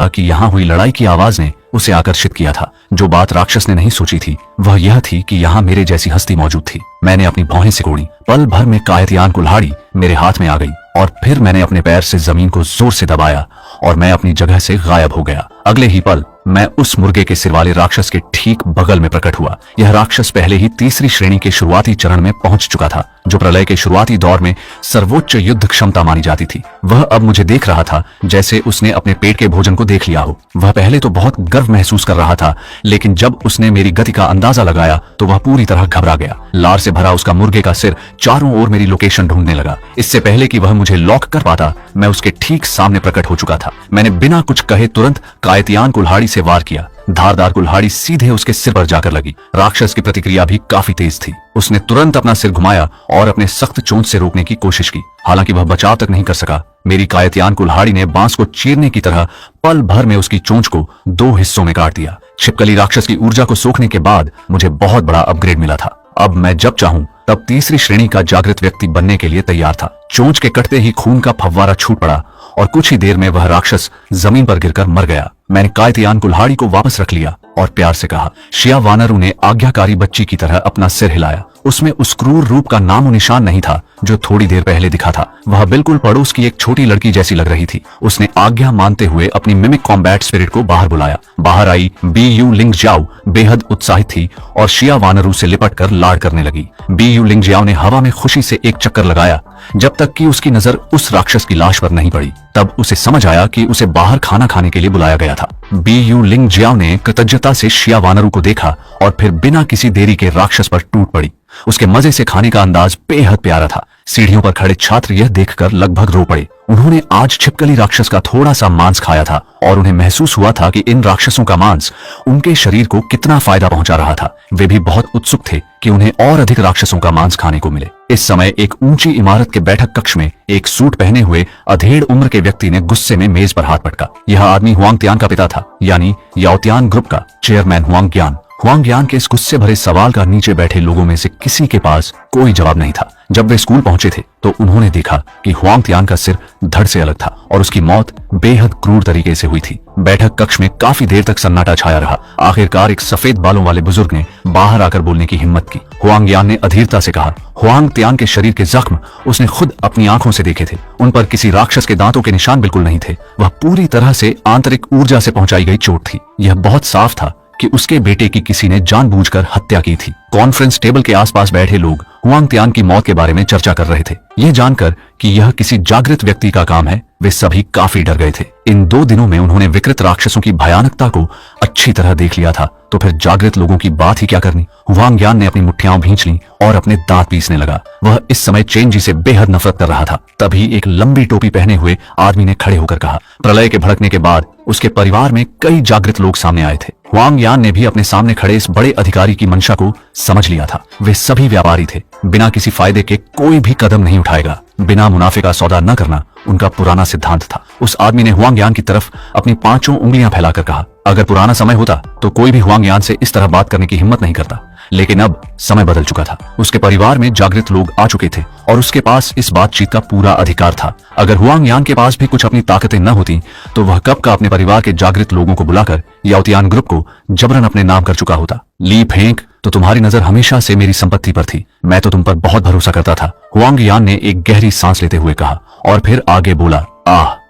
था कि यहाँ हुई लड़ाई की आवाज ने उसे आकर्षित किया था। जो बात राक्षस ने नहीं सोची थी वह यह थी कि यहाँ मेरे जैसी हस्ती मौजूद थी। मैंने अपनी भौहें सिकोड़ी, पल भर में कायतियान कुल्हाड़ी मेरे हाथ में आ गई और फिर मैंने अपने पैर से जमीन को जोर से दबाया और मैं अपनी जगह से गायब हो गया। अगले ही पल मैं उस मुर्गे के सिर वाले राक्षस के ठीक बगल में प्रकट हुआ। यह राक्षस पहले ही तीसरी श्रेणी के शुरुआती चरण में पहुंच चुका था, जो प्रलय के शुरुआती दौर में सर्वोच्च युद्ध क्षमता मानी जाती थी। वह अब मुझे देख रहा था जैसे उसने अपने पेट के भोजन को देख लिया हो। वह पहले तो बहुत गर्व महसूस कर रहा था, लेकिन जब उसने मेरी गति का अंदाजा लगाया तो वह पूरी तरह घबरा गया। लार से भरा उसका मुर्गे का सिर चारों ओर मेरी लोकेशन ढूंढने लगा। इससे पहले कि वह मुझे लॉक कर पाता, मैं उसके ठीक सामने प्रकट हो चुका था। मैंने बिना कुछ कहे तुरंत कायतियान कुल्हाड़ी से वार किया। धारदार कुल्हाड़ी सीधे उसके सिर पर जाकर लगी। राक्षस की प्रतिक्रिया भी काफी तेज थी। उसने तुरंत अपना सिर घुमाया और अपने सख्त चोंच से रोकने की कोशिश की, हालांकि वह बचाव तक नहीं कर सका। मेरी कायतियान कुल्हाड़ी ने बांस को चीरने की तरह पल भर में उसकी चोंच को दो हिस्सों में काट दिया। छिपकली राक्षस की ऊर्जा को सोखने के बाद मुझे बहुत बड़ा अपग्रेड मिला था। अब मैं जब चाहूं तब तीसरी श्रेणी का जागृत व्यक्ति बनने के लिए तैयार था। चोंच के कटते ही खून का फव्वारा छूट पड़ा और कुछ ही देर में वह राक्षस जमीन पर गिरकर मर गया। मैंने कायतियान कुल्हाड़ी को वापस रख लिया और प्यार से कहा। शिया वानरू ने आज्ञाकारी बच्ची की तरह अपना सिर हिलाया। उसमें उस क्रूर रूप का नामो निशान नहीं था जो थोड़ी देर पहले दिखा था। वह बिल्कुल पड़ोस की एक छोटी लड़की जैसी लग रही थी। उसने आज्ञा मानते हुए अपनी मिमिक कॉम्बैट स्पिरिट को बाहर बुलाया। बाहर आई बीयू लिंगजियाओ बेहद उत्साहित थी और शिया वानरू से लिपट कर लाड़ करने लगी। बीयू लिंगजियाओ ने हवा में खुशी से एक चक्कर लगाया, जब तक कि उसकी नजर उस राक्षस की लाश पर नहीं पड़ी। तब उसे समझ आया कि उसे बाहर खाना खाने के लिए बुलाया गया था। बीयू लिंगजियाओ ने कृतज्ञता से शिया वानरू को देखा और फिर बिना किसी देरी के राक्षस पर टूट पड़ी। उसके मजे से खाने का अंदाज बेहद प्यारा था। सीढ़ियों पर खड़े छात्र यह देखकर लगभग रो पड़े। उन्होंने आज छिपकली राक्षस का थोड़ा सा मांस खाया था और उन्हें महसूस हुआ था कि इन राक्षसों का मांस उनके शरीर को कितना फायदा पहुंचा रहा था। वे भी बहुत उत्सुक थे कि उन्हें और अधिक राक्षसों का मांस खाने को मिले। इस समय एक ऊंची इमारत के बैठक कक्ष में एक सूट पहने हुए अधेड़ उम्र के व्यक्ति ने गुस्से में मेज पर हाथ पटका। यह आदमी हुआंग त्यान का पिता था, यानी याओतियान ग्रुप का चेयरमैन हुआंग ज्ञान। हुआंग ज्ञान के इस गुस्से भरे सवाल का नीचे बैठे लोगों में से किसी के पास कोई जवाब नहीं था। जब वे स्कूल पहुंचे थे तो उन्होंने देखा कि हुआंग त्यान का सिर धड़ से अलग था और उसकी मौत बेहद क्रूर तरीके से हुई थी। बैठक कक्ष में काफी देर तक सन्नाटा छाया रहा। आखिरकार एक सफेद बालों वाले बुजुर्ग ने बाहर आकर बोलने की हिम्मत की। हुआंग ज्ञान ने अधीरता से कहा। हुआंग त्यान के शरीर के जख्म उसने खुद अपनी आंखों से देखे थे। उन पर किसी राक्षस के दांतों के निशान बिल्कुल नहीं थे। वह पूरी तरह से आंतरिक ऊर्जा से पहुंचाई गई चोट थी। यह बहुत साफ था कि उसके बेटे की किसी ने जानबूझकर हत्या की थी। कॉन्फ्रेंस टेबल के आसपास बैठे लोग हुआंग त्यान की मौत के बारे में चर्चा कर रहे थे। यह जानकर कि यह किसी जागृत व्यक्ति का काम है, वे सभी काफी डर गए थे। इन 2 दिनों में उन्होंने विकृत राक्षसों की भयानकता को अच्छी तरह देख लिया था, तो फिर जागृत लोगों की बात ही क्या करनी। हुआंग ज्ञान ने अपनी मुट्ठियां भींच ली और अपने दांत पीसने लगा। वह इस समय चेंजी से बेहद नफरत कर रहा था। तभी एक लंबी टोपी पहने हुए आदमी ने खड़े होकर कहा। प्रलय के भड़कने के बाद उसके परिवार में कई जागृत लोग सामने आए थे। हुआंग यान ने भी अपने सामने खड़े इस बड़े अधिकारी की मंशा को समझ लिया था। वे सभी व्यापारी थे। बिना किसी फायदे के कोई भी कदम नहीं उठाएगा। बिना मुनाफे का सौदा न करना उनका पुराना सिद्धांत था। उस आदमी ने हुआंग यान की तरफ अपनी 5 उंगलियां फैलाकर कहा, अगर पुराना समय होता तो कोई भी हुआंग यान से इस तरह बात करने की हिम्मत नहीं करता, लेकिन अब समय बदल चुका था। उसके परिवार में जागृत लोग आ चुके थे और उसके पास इस बातचीत का पूरा अधिकार था। अगर हुआंग यान के पास भी कुछ अपनी ताकतें न होती तो वह कब का अपने परिवार के जागृत लोगों को बुलाकर याओतियान ग्रुप को जबरन अपने नाम कर चुका होता। ली फेंक, तो तुम्हारी नजर हमेशा से मेरी संपत्ति पर थी। मैं तो तुम पर बहुत भरोसा करता था। हुआंग यान ने एक गहरी सांस लेते हुए कहा और फिर आगे बोला,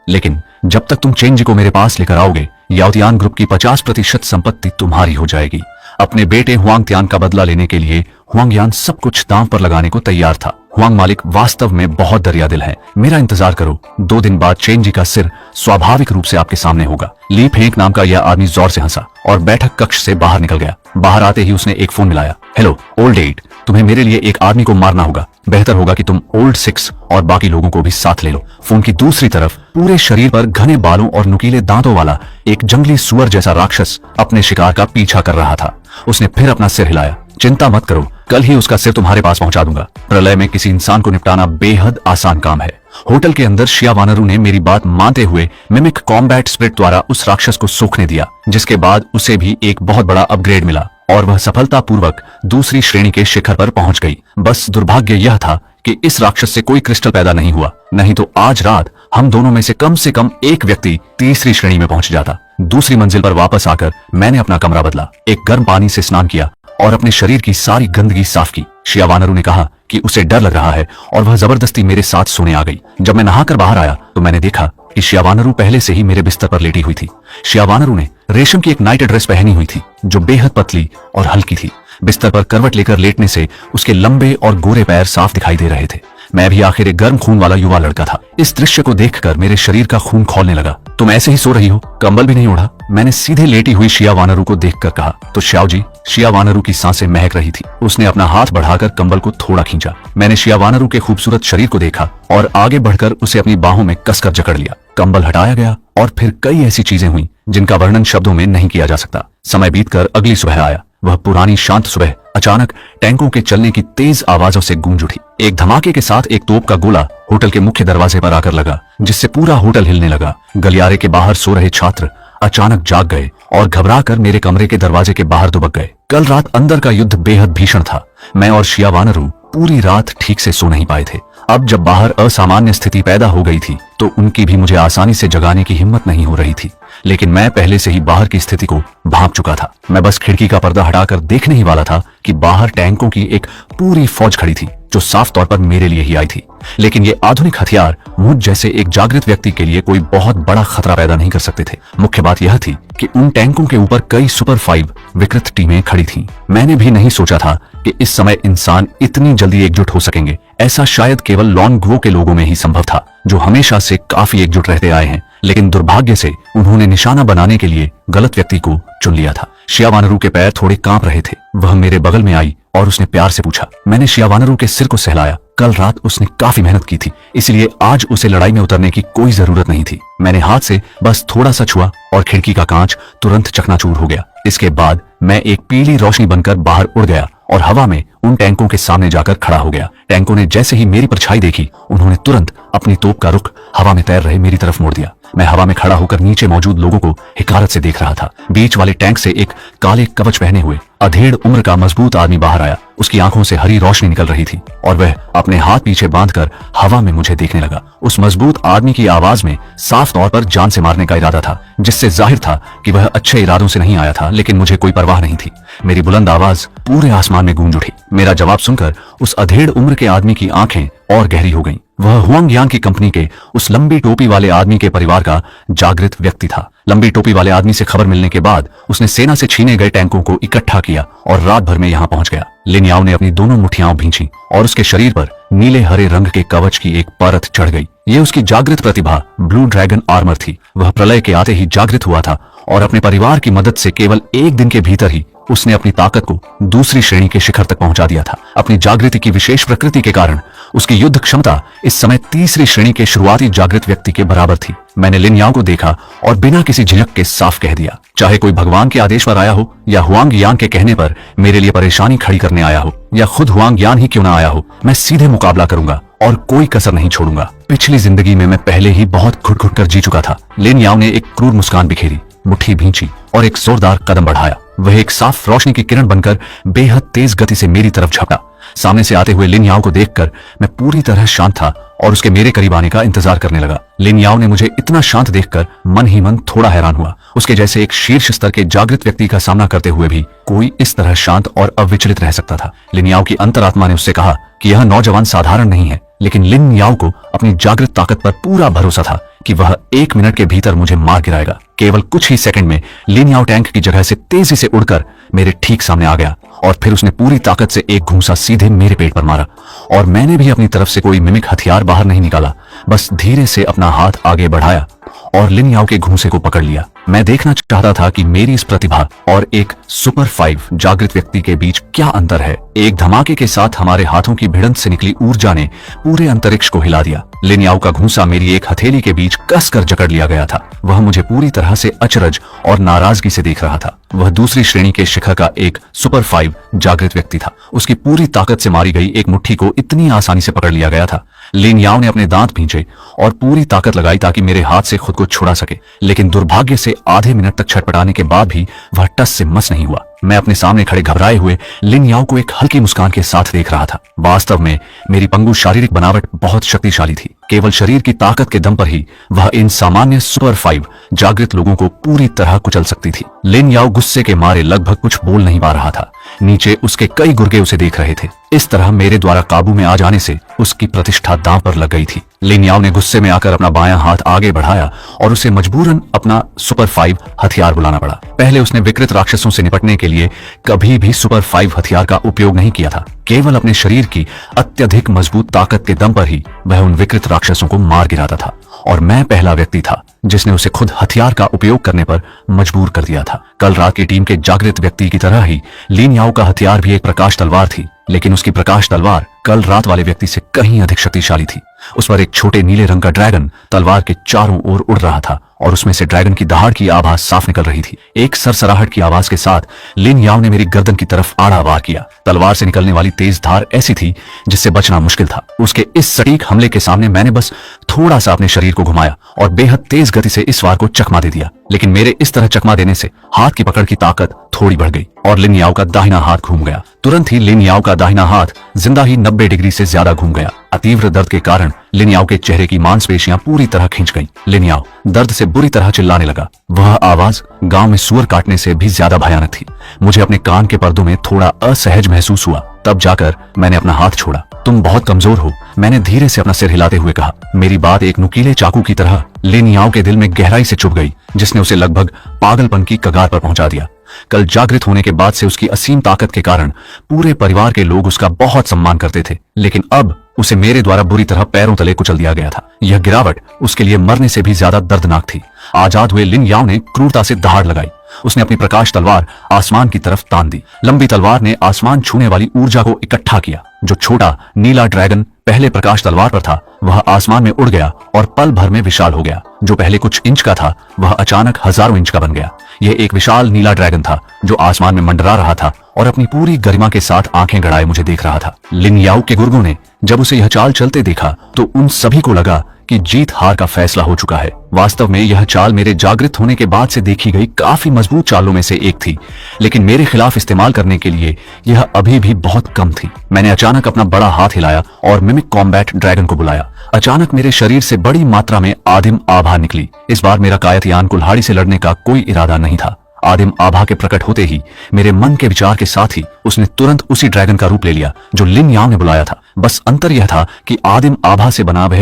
लेकिन जब तक तुम चेंज को मेरे पास लेकर आओगे, याओतियान ग्रुप की 50% संपत्ति तुम्हारी हो जाएगी। अपने बेटे हुआंग त्यान का बदला लेने के लिए हुआंग यान सब कुछ दांव पर लगाने को तैयार था। हुआंग मालिक वास्तव में बहुत दरिया दिल है। मेरा इंतजार करो, 2 दिन बाद चेंजी का सिर स्वाभाविक रूप से आपके सामने होगा। ली फेंक नाम का यह आदमी जोर से हंसा और बैठक कक्ष से बाहर निकल गया। बाहर आते ही उसने एक फोन मिलाया। हेलो ओल्ड 8, तुम्हें मेरे लिए एक आदमी को मारना होगा। बेहतर होगा कि तुम ओल्ड 6 और बाकी लोगों को भी साथ ले लो। फोन की दूसरी तरफ पूरे शरीर पर घने बालों और नुकीले दांतों वाला एक जंगली सुअर जैसा राक्षस अपने शिकार का पीछा कर रहा था। उसने फिर अपना सिर हिलाया। चिंता मत करो, कल ही उसका सिर तुम्हारे पास पहुंचा दूंगा। प्रलय में किसी इंसान को निपटाना बेहद आसान काम है। होटल के अंदर शिया वानरू ने मेरी बात मानते हुए मिमिक कॉम्बैट स्पिरिट द्वारा उस राक्षस को सोखने दिया, जिसके बाद उसे भी एक बहुत बड़ा अपग्रेड मिला और वह सफलतापूर्वक दूसरी श्रेणी के शिखर पर पहुंच गई। बस दुर्भाग्य यह था कि इस राक्षस से कोई क्रिस्टल पैदा नहीं हुआ, नहीं तो आज रात हम दोनों में से कम एक व्यक्ति तीसरी श्रेणी में पहुंच जाता। दूसरी मंजिल पर वापस आकर मैंने अपना कमरा बदला, एक गर्म पानी से स्नान किया और अपने शरीर की सारी गंदगी साफ की। शिया वानरू ने कहा कि उसे डर लग रहा है और वह जबरदस्ती मेरे साथ सोने आ गई। जब मैं नहाकर बाहर आया तो मैंने देखा कि शिया वानरू पहले से ही मेरे बिस्तर पर लेटी हुई थी। शिया वानरू ने रेशम की एक नाइट ड्रेस पहनी हुई थी जो बेहद पतली और हल्की थी। बिस्तर पर करवट लेकर लेटने से उसके लंबे और गोरे पैर साफ दिखाई दे रहे थे। मैं भी आखिर एक गर्म खून वाला युवा लड़का था। इस दृश्य को देखकर मेरे शरीर का खून खौलने लगा। तुम ऐसे ही सो रही हो, कंबल भी नहीं ओढ़ा? मैंने सीधे लेटी हुई शिया वानरू को देखकर कहा। तो श्याव जी, शिया वानरू की सांसें महक रही थी। उसने अपना हाथ बढ़ाकर कंबल को थोड़ा खींचा। मैंने शिया वानरू के खूबसूरत शरीर को देखा और आगे बढ़कर उसे अपनी बाहों में कसकर जकड़ लिया। कंबल हटाया गया और फिर कई ऐसी चीजें हुई जिनका वर्णन शब्दों में नहीं किया जा सकता। समय बीतकर अगली सुबह आया। वह पुरानी शांत सुबह अचानक टैंकों के चलने की तेज आवाजों से गूंज उठी। एक धमाके के साथ एक तोप का गोला होटल के मुख्य दरवाजे पर आकर लगा, जिससे पूरा होटल हिलने लगा। गलियारे के बाहर सो रहे छात्र अचानक जाग गए और घबराकर मेरे कमरे के दरवाजे के बाहर दुबक गए। कल रात अंदर का युद्ध बेहद भीषण था। मैं और शिया वानरू पूरी रात ठीक से सो नहीं पाए थे। अब जब बाहर असामान्य स्थिति पैदा हो गई थी तो उनकी भी मुझे आसानी से जगाने की हिम्मत नहीं हो रही थी। लेकिन मैं पहले से ही बाहर की स्थिति को भांप चुका था। मैं बस खिड़की का पर्दा हटाकर देखने ही वाला था कि बाहर टैंकों की एक पूरी फौज खड़ी थी जो साफ तौर पर मेरे लिए ही आई थी। लेकिन ये आधुनिक हथियार मुझ जैसे एक जागृत व्यक्ति के लिए कोई बहुत बड़ा खतरा पैदा नहीं कर सकते थे। मुख्य बात यह थी कि उन टैंकों के ऊपर कई सुपर 5 विकृत टीमें खड़ी थीं। मैंने भी नहीं सोचा था कि इस समय इंसान इतनी जल्दी एकजुट हो सकेंगे। ऐसा शायद केवल लॉन ग्वो के लोगों में ही संभव था, जो हमेशा से काफी एकजुट रहते आए हैं। लेकिन दुर्भाग्य से उन्होंने निशाना बनाने के लिए गलत व्यक्ति को चुन लिया था। शिया वानरू के पैर थोड़े कांप रहे थे। वह मेरे बगल में आई और उसने प्यार से पूछा। मैंने शिया वानरू के सिर को सहलाया। कल रात उसने काफी मेहनत की थी, इसलिए आज उसे लड़ाई में उतरने की कोई जरूरत नहीं थी। मैंने हाथ से बस थोड़ा सा छुआ और खिड़की का कांच तुरंत चकनाचूर हो गया। इसके बाद मैं एक पीली रोशनी बनकर बाहर उड़ गया और हवा में उन टैंकों के सामने जाकर खड़ा हो गया। टैंकों ने जैसे ही मेरी परछाई देखी, उन्होंने तुरंत अपनी तोप का रुख हवा में तैर रहे मेरी तरफ मोड़ दिया। मैं हवा में खड़ा होकर नीचे मौजूद लोगों को हिकारत से देख रहा था। बीच वाले टैंक से एक काले कवच पहने हुए अधेड़ उम्र का मजबूत आदमी बाहर आया। उसकी आंखों से हरी रोशनी निकल रही थी और वह अपने हाथ पीछे बांधकर हवा में मुझे देखने लगा। उस मजबूत आदमी की आवाज में साफ तौर पर जान से मारने का इरादा था, जिससे जाहिर था कि वह अच्छे इरादों से नहीं आया था। लेकिन मुझे कोई परवाह नहीं थी। मेरी बुलंद आवाज पूरे आसमान में गूंज उठी। मेरा जवाब सुनकर उस अधेड़ उम्र के आदमी की आंखें और गहरी हो गईं। वह हुआंग यांग की कंपनी के उस लंबी टोपी वाले आदमी के परिवार का जागृत व्यक्ति था। लंबी टोपी वाले आदमी से खबर मिलने के बाद उसने सेना से छीने गए टैंकों को इकट्ठा किया और रात भर में यहाँ पहुंच गया। लिन याओ ने अपनी दोनों मुठ्ठियां भींची और उसके शरीर पर नीले हरे रंग के कवच की एक परत चढ़ गई। ये उसकी जागृत प्रतिभा ब्लू ड्रैगन आर्मर थी। वह प्रलय के आते ही जागृत हुआ था और अपने परिवार की मदद से केवल एक दिन के भीतर ही उसने अपनी ताकत को दूसरी श्रेणी के शिखर तक पहुंचा दिया था। अपनी जागृति की विशेष प्रकृति के कारण उसकी युद्ध क्षमता इस समय तीसरी श्रेणी के शुरुआती जागृत व्यक्ति के बराबर थी। मैंने लिन याओ को देखा और बिना किसी झिझक के साफ कह दिया, चाहे कोई भगवान के आदेश पर आया हो या हुआंग यांग के कहने पर मेरे लिए परेशानी खड़ी करने आया हो या खुद हुआंग यांग ही क्यों ना आया हो, मैं सीधे मुकाबला करूंगा और कोई कसर नहीं छोड़ूंगा। पिछली जिंदगी में मैं पहले ही बहुत घुट घुट कर जी चुका था। लिन याओ ने एक क्रूर मुस्कान बिखेरी, मुट्ठी भींची और एक जोरदार कदम बढ़ाया। वह एक साफ रोशनी की किरण बनकर बेहद तेज गति से मेरी तरफ झपटा। सामने से आते हुए लिन याओ को देखकर मैं पूरी तरह शांत था और उसके मेरे करीब आने का इंतजार करने लगा। लिन याओ ने मुझे इतना शांत देखकर मन ही मन थोड़ा हैरान हुआ। उसके जैसे एक शीर्ष स्तर के जागृत व्यक्ति का सामना करते हुए भी कोई इस तरह शांत और अविचलित रह सकता था। लिन याओ की अंतरात्मा ने उससे कहा कि यह नौजवान साधारण नहीं है, लेकिन लिन याओ को अपनी जागृत ताकत पर पूरा भरोसा था कि वह 1 मिनट के भीतर मुझे मार गिराएगा। केवल कुछ ही सेकंड में लिन याओ टैंक की जगह से तेजी से उड़कर मेरे ठीक सामने आ गया और फिर उसने पूरी ताकत से एक घूंसा सीधे मेरे पेट पर मारा। और मैंने भी अपनी तरफ से कोई मिमिक हथियार बाहर नहीं निकाला, बस धीरे से अपना हाथ आगे बढ़ाया और लिन याओ के घूंसे को पकड़ लिया। मैं देखना चाहता था कि मेरी इस प्रतिभा और एक सुपर 5 जागृत व्यक्ति के बीच क्या अंतर है। एक धमाके के साथ हमारे हाथों की भिड़ंत से निकली ऊर्जा ने पूरे अंतरिक्ष को हिला दिया। लिन याओ का घूंसा मेरी एक हथेली के बीच कसकर जकड़ लिया गया था। वह मुझे पूरी तरह से अचरज और नाराजगी से देख रहा था। वह दूसरी श्रेणी के शिखर का एक सुपर 5 जागृत व्यक्ति था। उसकी पूरी ताकत से मारी गई एक मुट्ठी को इतनी आसानी से पकड़ लिया गया था। लिन याओ ने अपने दांत भींचे और पूरी ताकत लगाई ताकि मेरे हाथ से खुद को छुड़ा सके, लेकिन दुर्भाग्य से आधे मिनट तक छटपटाने के बाद भी वह टस से मस नहीं हुआ। मैं अपने सामने खड़े घबराए हुए लिन याओ को एक हल्की मुस्कान के साथ देख रहा था। वास्तव में मेरी पंगु शारीरिक बनावट बहुत शक्तिशाली थी। केवल शरीर की ताकत के दम पर ही वह इन सामान्य सुपर 5 जागृत लोगों को पूरी तरह कुचल सकती थी। लिन याओ गुस्से के मारे लगभग कुछ बोल नहीं पा रहा था। नीचे उसके कई गुर्गे उसे देख रहे थे। इस तरह मेरे द्वारा काबू में आ जाने से उसकी प्रतिष्ठा दांव पर लग गई थी। लिन याओ ने गुस्से में आकर अपना बायां हाथ आगे बढ़ाया और उसे मजबूरन अपना सुपर 5 हथियार बुलाना पड़ा। पहले उसने विकृत राक्षसों से निपटने के लिए कभी भी सुपर 5 हथियार का उपयोग नहीं किया था। केवल अपने शरीर की अत्यधिक मजबूत ताकत के दम पर ही वह उन विकृत राक्षसों को मार गिराता था और मैं पहला व्यक्ति था जिसने उसे खुद हथियार का उपयोग करने पर मजबूर कर दिया था। कल रात की टीम के जागृत व्यक्ति की तरह ही लिन याओ का हथियार भी एक प्रकाश तलवार थी, लेकिन उसकी प्रकाश तलवार कल रात वाले व्यक्ति से कहीं अधिक शक्तिशाली थी। उस पर एक छोटे नीले रंग का ड्रैगन तलवार के चारों ओर उड़ रहा था और उसमें से ड्रैगन की दहाड़ की आवाज साफ निकल रही थी। एक सरसराहट की आवाज के साथ लिन याओ ने मेरी गर्दन की तरफ आड़ा वार किया। तलवार से निकलने वाली तेज धार ऐसी थी जिससे बचना मुश्किल था। उसके इस सटीक हमले के सामने मैंने बस थोड़ा सा अपने शरीर को घुमाया और बेहद तेज गति से इस वार को चकमा दे दिया। लेकिन मेरे इस तरह चकमा देने से हाथ की पकड़ की ताकत थोड़ी बढ़ गई और लिन याओ का दाहिना हाथ घूम गया। तुरंत ही लिन याओ का दाहिना हाथ जिंदा ही 90 डिग्री से ज्यादा घूम गया। अतीव्र दर्द के कारण लिन याओ के चेहरे की मांसपेशियां पूरी तरह खिंच गईं। लिन याओ दर्द से बुरी तरह चिल्लाने लगा। वह आवाज गांव में सुअर काटने से भी ज्यादा भयानक थी। मुझे अपने कान के पर्दों में थोड़ा असहज महसूस हुआ। तब जाकर मैंने अपना हाथ छोड़ा। तुम बहुत कमजोर हो, मैंने धीरे से अपना सिर हिलाते हुए कहा। मेरी बात एक नुकीले चाकू की तरह लिन याओ के दिल में गहराई से चुभ गई, जिसने उसे लगभग पागलपन की कगार पर पहुंचा दिया। कल जागृत होने के बाद से उसकी असीम ताकत के कारण पूरे परिवार के लोग उसका बहुत सम्मान करते थे, लेकिन अब उसे मेरे द्वारा बुरी तरह पैरों तले कुचल दिया गया था। यह गिरावट उसके लिए मरने से भी ज्यादा दर्दनाक थी। आजाद हुए लिन याओ ने क्रूरता से दहाड़ लगाई। उसने अपनी प्रकाश तलवार आसमान की तरफ तान दी। लंबी तलवार ने आसमान छूने वाली ऊर्जा को इकट्ठा किया। जो छोटा नीला ड्रैगन पहले प्रकाश तलवार पर था वह आसमान में उड़ गया और पल भर में विशाल हो गया। जो पहले कुछ इंच का था वह अचानक हजारों इंच का बन गया। यह एक विशाल नीला ड्रैगन था जो आसमान में मंडरा रहा था और अपनी पूरी गरिमा के साथ आंखें गड़ाए मुझे देख रहा था। लिन याओ के गुर्गों ने जब उसे यह चाल चलते देखा तो उन सभी को लगा कि जीत हार का फैसला हो चुका है। वास्तव में यह चाल मेरे जागृत होने के बाद से देखी गई काफी मजबूत चालों में से एक थी, लेकिन मेरे खिलाफ इस्तेमाल करने के लिए यह अभी भी बहुत कम थी। मैंने अचानक अपना बड़ा हाथ हिलाया और मिमिक कॉम्बैट ड्रैगन को बुलाया। अचानक मेरे शरीर से बड़ी मात्रा में आदिम आभा निकली। इस बार मेरा कायतयान कुल्हाड़ी से लड़ने का कोई इरादा नहीं था। आदिम आभा के प्रकट होते ही मेरे मन के विचार के साथ ही उसने तुरंत उसी ड्रैगन का रूप ले लिया जो लिन याओ ने बुलाया था। बस अंतर यह था कि आदिम आभा से बना वह